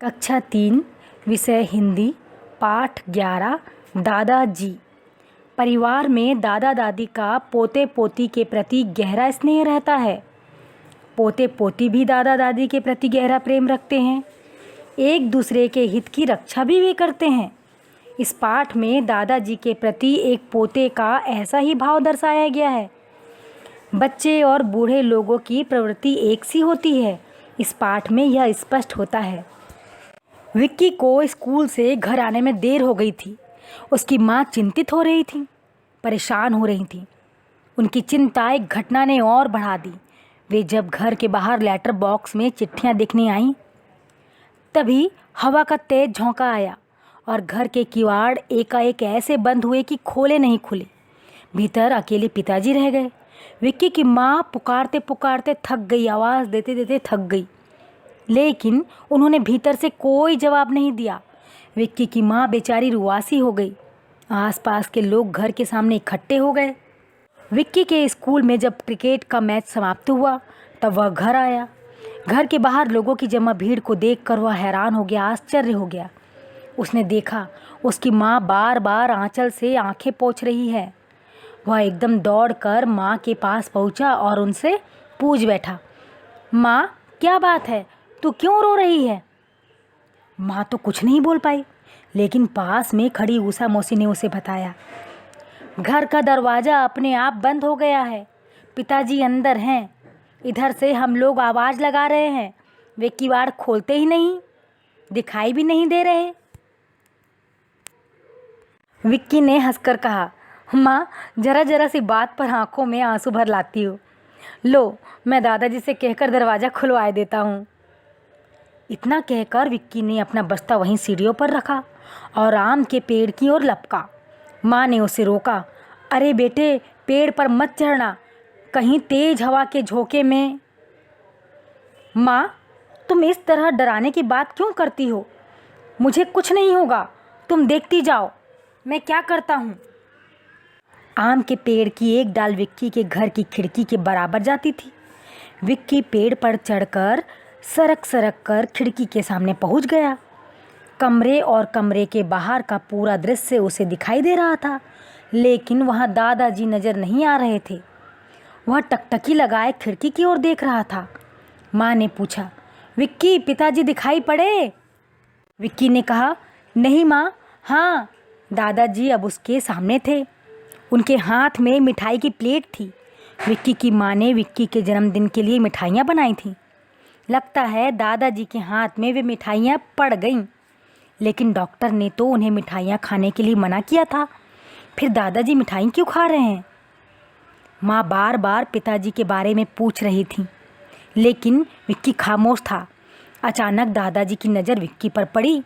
कक्षा 3 विषय हिंदी पाठ 11 दादाजी। परिवार में दादा दादी का पोते पोती के प्रति गहरा स्नेह रहता है। पोते पोती भी दादा दादी के प्रति गहरा प्रेम रखते हैं। एक दूसरे के हित की रक्षा भी वे करते हैं। इस पाठ में दादाजी के प्रति एक पोते का ऐसा ही भाव दर्शाया गया है। बच्चे और बूढ़े लोगों की प्रवृत्ति एक सी होती है। इस पाठ में यह स्पष्ट होता है। विक्की को स्कूल से घर आने में देर हो गई थी। उसकी माँ चिंतित हो रही थी, परेशान हो रही थी। उनकी चिंता एक घटना ने और बढ़ा दी। वे जब घर के बाहर लेटर बॉक्स में चिट्ठियाँ देखने आईं, तभी हवा का तेज झोंका आया और घर के किवाड़ एकाएक ऐसे बंद हुए कि खोले नहीं खुले। भीतर अकेले पिताजी रह गए। विक्की की माँ पुकारते पुकारते थक गई, आवाज़ देते देते थक गई, लेकिन उन्होंने भीतर से कोई जवाब नहीं दिया। विक्की की माँ बेचारी रुआसी हो गई। आसपास के लोग घर के सामने इकट्ठे हो गए। विक्की के स्कूल में जब क्रिकेट का मैच समाप्त हुआ, तब वह घर आया। घर के बाहर लोगों की जमा भीड़ को देखकर वह हैरान हो गया, आश्चर्य हो गया। उसने देखा उसकी माँ बार बार आंचल से आंखें पोंछ रही है। वह एकदम दौड़कर माँ के पास पहुँचा और उनसे पूछ बैठा, माँ क्या बात है, तू क्यों रो रही है? माँ तो कुछ नहीं बोल पाई, लेकिन पास में खड़ी उषा मौसी ने उसे बताया, घर का दरवाज़ा अपने आप बंद हो गया है। पिताजी अंदर हैं। इधर से हम लोग आवाज़ लगा रहे हैं, वे किवाड़ खोलते ही नहीं, दिखाई भी नहीं दे रहे। विक्की ने हंसकर कहा, माँ जरा जरा सी बात पर आंखों में आंसू भर लाती हो। लो, मैं दादाजी से कहकर दरवाज़ा खुलवा देता हूँ। इतना कहकर विक्की ने अपना बस्ता वहीं सीढ़ियों पर रखा और आम के पेड़ की ओर लपका। माँ ने उसे रोका, अरे बेटे, पेड़ पर मत चढ़ना, कहीं तेज हवा के झोंके में। माँ, तुम इस तरह डराने की बात क्यों करती हो? मुझे कुछ नहीं होगा, तुम देखती जाओ मैं क्या करता हूँ। आम के पेड़ की एक डाल विक्की के घर की खिड़की के बराबर जाती थी। विक्की पेड़ पर चढ़कर सरक सरक कर खिड़की के सामने पहुंच गया। कमरे और कमरे के बाहर का पूरा दृश्य उसे दिखाई दे रहा था, लेकिन वहां दादाजी नजर नहीं आ रहे थे। वह टकटकी लगाए खिड़की की ओर देख रहा था। माँ ने पूछा, विक्की, पिताजी दिखाई पड़े? विक्की ने कहा, नहीं माँ, हाँ। दादाजी अब उसके सामने थे। उनके हाथ में मिठाई की प्लेट थी। विक्की की माँ ने विक्की के जन्मदिन के लिए मिठाइयाँ बनाई थीं। लगता है दादाजी के हाथ में वे मिठाइयाँ पड़ गईं, लेकिन डॉक्टर ने तो उन्हें मिठाइयाँ खाने के लिए मना किया था। फिर दादाजी मिठाई क्यों खा रहे हैं? माँ बार बार पिताजी के बारे में पूछ रही थी, लेकिन विक्की खामोश था। अचानक दादाजी की नज़र विक्की पर पड़ी।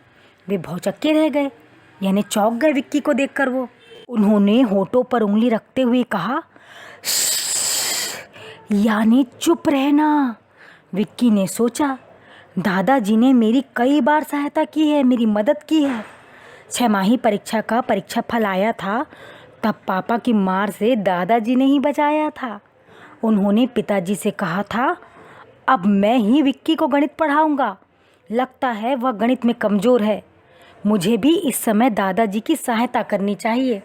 वे भौचक्के रह गए, यानी चौंक गए विक्की को देखकर। वो उन्होंने होठों पर उंगली रखते हुए कहा, यानी चुप रहना। विक्की ने सोचा, दादाजी ने मेरी कई बार सहायता की है, मेरी मदद की है। 6 परीक्षा का परीक्षा फल आया था, तब पापा की मार से दादाजी ने ही बचाया था। उन्होंने पिताजी से कहा था, अब मैं ही विक्की को गणित पढ़ाऊंगा। लगता है वह गणित में कमज़ोर है। मुझे भी इस समय दादाजी की सहायता करनी चाहिए।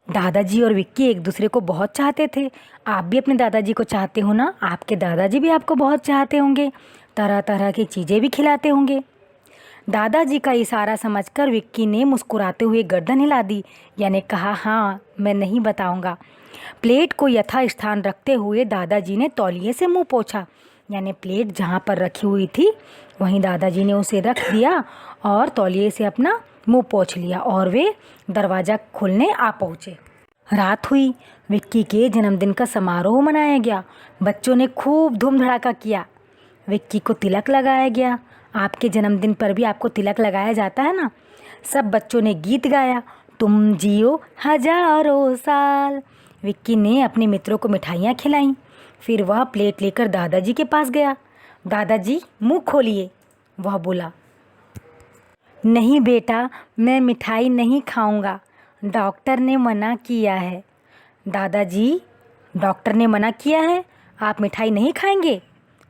दादाजी और विक्की एक दूसरे को बहुत चाहते थे। आप भी अपने दादाजी को चाहते हो ना? आपके दादाजी भी आपको बहुत चाहते होंगे, तरह तरह की चीज़ें भी खिलाते होंगे। दादाजी का इशारा समझकर विक्की ने मुस्कुराते हुए गर्दन हिला दी, यानी कहा, हाँ मैं नहीं बताऊंगा। प्लेट को यथास्थान रखते हुए दादाजी ने तौलिए से मुंह पोंछा, यानी प्लेट जहाँ पर रखी हुई थी वहीं दादाजी ने उसे रख दिया और तौलिए से अपना मुंह पोंछ लिया और वे दरवाज़ा खोलने आ पहुँचे। रात हुई। विक्की के जन्मदिन का समारोह मनाया गया। बच्चों ने खूब धूम धड़ाका किया। विक्की को तिलक लगाया गया। आपके जन्मदिन पर भी आपको तिलक लगाया जाता है ना? सब बच्चों ने गीत गाया, तुम जियो हजारों साल। विक्की ने अपने मित्रों को मिठाइयाँ खिलाईं। फिर वह प्लेट लेकर दादाजी के पास गया। दादाजी मुंह खोलिए, वह बोला। नहीं बेटा, मैं मिठाई नहीं खाऊंगा, डॉक्टर ने मना किया है। दादाजी, डॉक्टर ने मना किया है? आप मिठाई नहीं खाएंगे?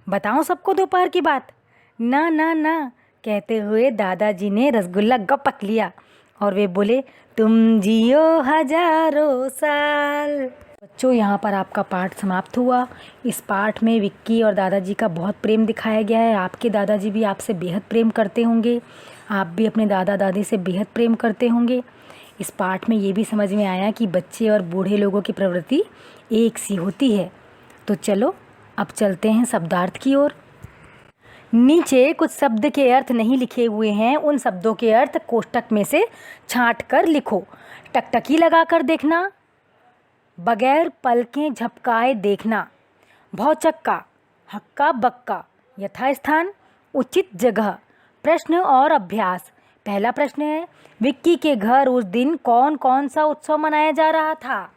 बताऊं सबको दोपहर की बात? ना ना ना, कहते हुए दादाजी ने रसगुल्ला गपक लिया और वे बोले, तुम जियो हजारों साल। बच्चों, यहाँ पर आपका पाठ समाप्त हुआ। इस पाठ में विक्की और दादाजी का बहुत प्रेम दिखाया गया है। आपके दादाजी भी आपसे बेहद प्रेम करते होंगे, आप भी अपने दादा दादी से बेहद प्रेम करते होंगे। इस पाठ में ये भी समझ में आया कि बच्चे और बूढ़े लोगों की प्रवृत्ति एक सी होती है। तो चलो अब चलते हैं शब्दार्थ की ओर। नीचे कुछ शब्द के अर्थ नहीं लिखे हुए हैं, उन शब्दों के अर्थ कोष्टक में से छांट कर लिखो। टकटकी लगाकर देखना, बगैर पलकें झपकाए देखना, भौचक्का, हक्का बक्का, यथास्थान, उचित जगह। प्रश्न और अभ्यास। पहला प्रश्न है, विक्की के घर उस दिन कौन कौन सा उत्सव मनाया जा रहा था?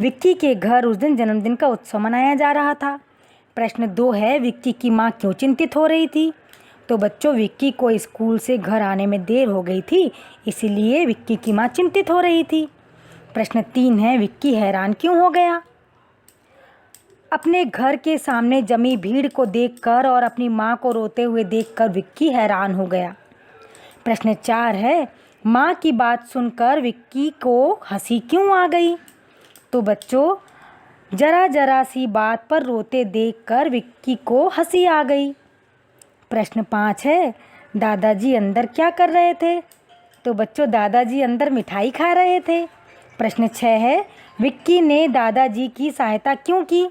विक्की के घर उस दिन जन्मदिन का उत्सव मनाया जा रहा था। प्रश्न 2 है, विक्की की माँ क्यों चिंतित हो रही थी? तो बच्चों, विक्की को स्कूल से घर आने में देर हो गई थी, इसीलिए विक्की की माँ चिंतित हो रही थी। प्रश्न 3 है, विक्की हैरान क्यों हो गया? अपने घर के सामने जमी भीड़ को देखकर और अपनी माँ को रोते हुए देखकर विक्की हैरान हो गया। प्रश्न 4 है, माँ की बात सुनकर विक्की को हंसी क्यों आ गई? तो बच्चों, जरा जरा सी बात पर रोते देखकर विक्की को हंसी आ गई। प्रश्न 5 है, दादाजी अंदर क्या कर रहे थे? तो बच्चों, दादाजी अंदर मिठाई खा रहे थे। प्रश्न 6 है, विक्की ने दादाजी की सहायता क्यों की?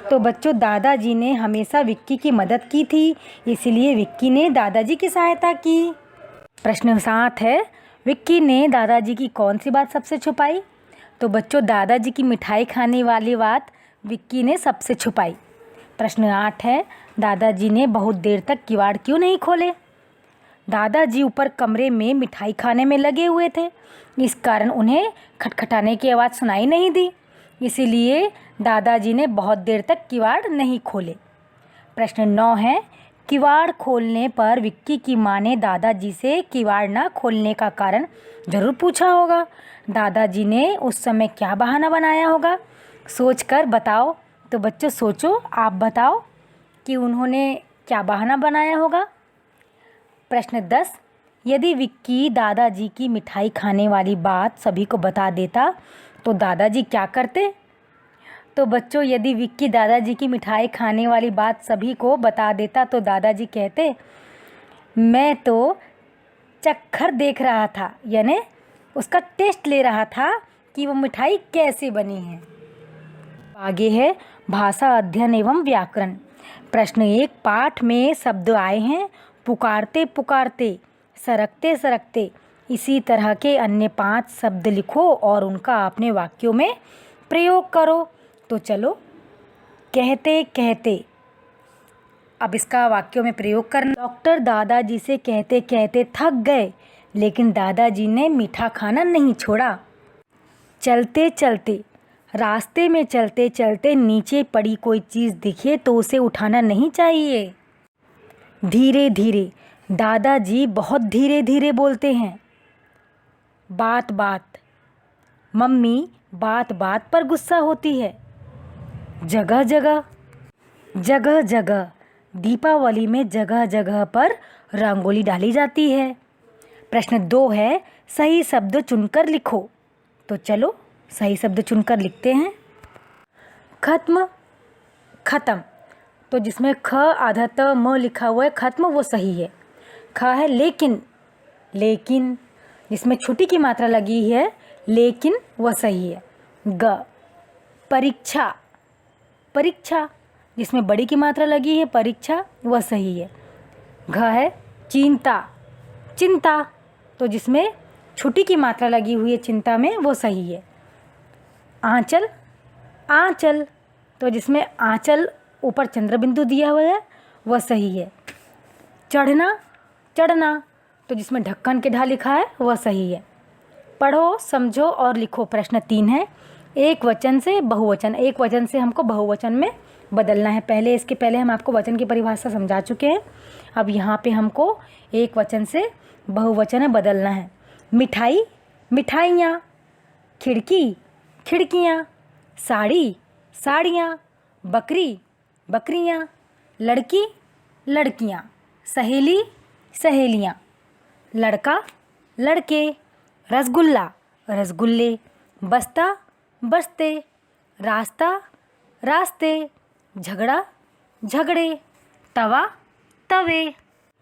तो बच्चों, दादाजी ने हमेशा विक्की की मदद की थी, इसलिए विक्की ने दादाजी की सहायता की। प्रश्न 7 है, विक्की ने दादाजी की कौन सी बात सबसे छुपाई? तो बच्चों, दादाजी की मिठाई खाने वाली बात विक्की ने सबसे छुपाई। प्रश्न 8 है, दादाजी ने बहुत देर तक किवाड़ क्यों नहीं खोले? दादाजी ऊपर कमरे में मिठाई खाने में लगे हुए थे, इस कारण उन्हें खटखटाने की आवाज़ सुनाई नहीं दी, इसीलिए दादाजी ने बहुत देर तक किवाड़ नहीं खोले। प्रश्न 9 है, किवाड़ खोलने पर विक्की की माँ ने दादाजी से किवाड़ न खोलने का कारण ज़रूर पूछा होगा। दादाजी ने उस समय क्या बहाना बनाया होगा? सोच कर बताओ। तो बच्चों, सोचो, आप बताओ कि उन्होंने क्या बहाना बनाया होगा। प्रश्न 10, यदि विक्की दादाजी की मिठाई खाने वाली बात सभी को बता देता तो दादाजी क्या करते? तो बच्चों, यदि विक्की दादाजी की मिठाई खाने वाली बात सभी को बता देता तो दादाजी कहते, मैं तो चक्कर देख रहा था, यानी उसका टेस्ट ले रहा था कि वो मिठाई कैसे बनी है। आगे है भाषा अध्ययन एवं व्याकरण। प्रश्न 1, पाठ में शब्द आए हैं पुकारते पुकारते, सरकते सरकते। इसी तरह के अन्य 5 शब्द लिखो और उनका अपने वाक्यों में प्रयोग करो। तो चलो, कहते कहते, अब इसका वाक्यों में प्रयोग करना। डॉक्टर दादाजी से कहते कहते थक गए, लेकिन दादाजी ने मीठा खाना नहीं छोड़ा। चलते चलते, रास्ते में चलते चलते नीचे पड़ी कोई चीज़ दिखे तो उसे उठाना नहीं चाहिए। धीरे धीरे, दादाजी बहुत धीरे धीरे बोलते हैं। बात बात, मम्मी बात बात पर गुस्सा होती है। जगह जगह, जगह जगह, दीपावली में जगह जगह पर रंगोली डाली जाती है। प्रश्न 2 है, सही शब्द चुनकर लिखो। तो चलो सही शब्द चुनकर लिखते हैं। खत्म, खत्म, तो जिसमें ख आधा त म लिखा हुआ है, खत्म, वो सही है। ख है लेकिन, लेकिन जिसमें छुट्टी की मात्रा लगी है, लेकिन वह सही है। ग, परीक्षा, परीक्षा, जिसमें बड़ी की मात्रा लगी है, परीक्षा, वह सही है। घ है चिंता, चिंता, तो जिसमें छुट्टी की मात्रा लगी हुई है चिंता में, वो सही है। आंचल, आंचल, तो जिसमें आंचल ऊपर चंद्र बिंदु दिया हुआ है, वह सही है। चढ़ना, चढ़ना, तो जिसमें ढक्कन के ढा लिखा है, वह सही है। पढ़ो, समझो और लिखो। प्रश्न 3 है, एक वचन से बहुवचन, एक वचन से हमको बहुवचन में बदलना है। इसके पहले हम आपको वचन की परिभाषा समझा चुके हैं। अब यहाँ पे हमको एक वचन से बहुवचन में बदलना है। मिठाई, मिठाइयाँ, खिड़की, खिड़कियाँ, साड़ी, साड़ियाँ, बकरी, बकरियाँ, लड़की, लड़कियाँ, सहेली सहेलियाँ, लड़का लड़के, रसगुल्ला रसगुल्ले, बस्ता बस्ते, रास्ता रास्ते, झगड़ा झगड़े, तवा तवे।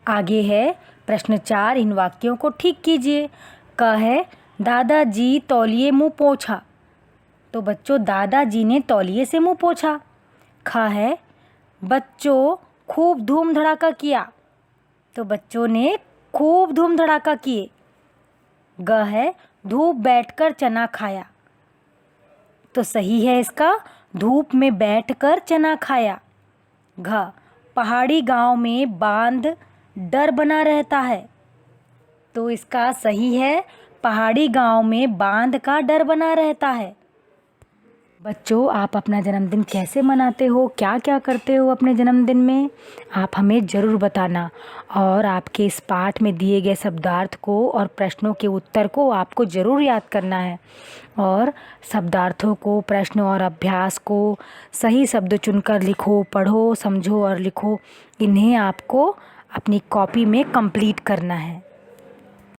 आगे है प्रश्न 4, इन वाक्यों को ठीक कीजिए। क है दादाजी तौलिए मुँह पोंछा, तो बच्चों दादाजी ने तौलिए से मुँह पोंछा। ख है बच्चों खूब धूम धड़ाका किया, तो बच्चों ने खूब धूम धड़ाका किए। ग है धूप बैठकर चना खाया, तो सही है इसका धूप में बैठकर चना खाया। घ पहाड़ी गांव में बांध डर बना रहता है, तो इसका सही है पहाड़ी गांव में बांध का डर बना रहता है। बच्चों आप अपना जन्मदिन कैसे मनाते हो, क्या क्या करते हो अपने जन्मदिन में, आप हमें ज़रूर बताना। और आपके इस पाठ में दिए गए शब्दार्थ को और प्रश्नों के उत्तर को आपको ज़रूर याद करना है। और शब्दार्थों को, प्रश्न और अभ्यास को सही शब्द चुनकर लिखो, पढ़ो, समझो और लिखो। इन्हें आपको अपनी कॉपी में कंप्लीट करना है।